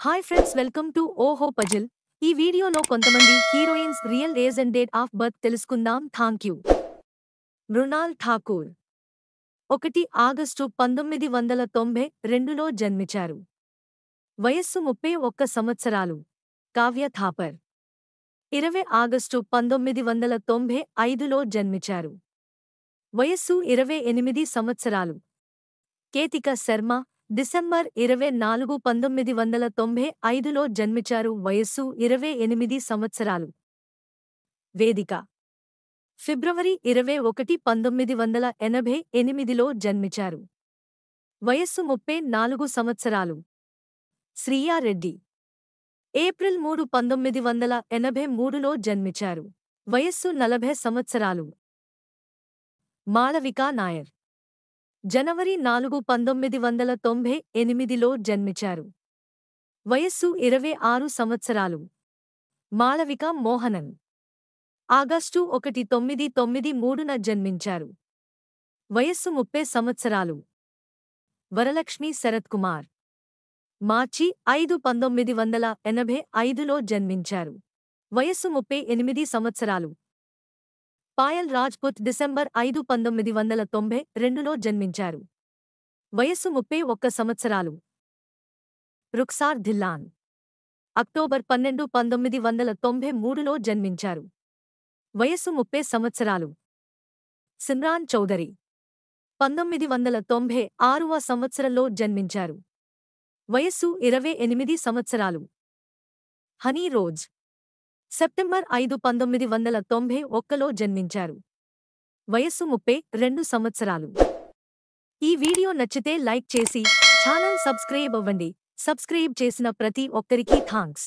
Hi friends, welcome to oho puzzle. ఈ వీడియోలో కొంతమంది heroines real age and date of birth తెలుసుకుందాం. Thank you. Mrunal Thakur 1 August 1992లో జన్మించారు. వయస్సు 31 సంవత్సరాలు. కావ్య థాపర్ 20 ఆగస్టు 1995లో జన్మించారు. వయస్సు 28 సంవత్సరాలు. కేతిక శర్మ డిసెంబర్ 24, 1995లో జన్మించారు. వయస్సు 28 సంవత్సరాలు. వేదిక ఫిబ్రవరి 21, 1988లో జన్మించారు. వయస్సు 34 సంవత్సరాలు. శ్రియా రెడ్డి ఏప్రిల్ 3, 1983లో జన్మించారు. వయస్సు 40 సంవత్సరాలు. మాళవికా నాయర్ జనవరి 4, 1998లో జన్మించారు. వయస్సు 26 సంవత్సరాలు. మాళవిక మోహనన్ ఆగస్టు 1, 1993న జన్మించారు. వయస్సు 30 సంవత్సరాలు. వరలక్ష్మి శరత్ కుమార్ మార్చి 5, 1985లో జన్మించారు. వయస్సు 38 సంవత్సరాలు. పాయల్ రాజ్పుత్ డిసెంబర్ 5, 1992లో జన్మించారు. వయస్సు 31 సంవత్సరాలు. రుక్సార్ ధిల్లాన్ అక్టోబర్ 12, 1993లో జన్మించారు. వయస్సు 30 సంవత్సరాలు. సిమ్రాన్ చౌదరి 1996వ సంవత్సరంలో జన్మించారు. వయస్సు 28 సంవత్సరాలు. హనీ రోజ్ సెప్టెంబర్ 5, 1991లో జన్మించారు. వయస్సు 32 సంవత్సరాలు. ఈ వీడియో నచ్చితే లైక్ చేసి ఛానల్ సబ్స్క్రైబ్ అవ్వండి. సబ్స్క్రైబ్ చేసిన ప్రతి ఒక్కరికీ థాంక్స్.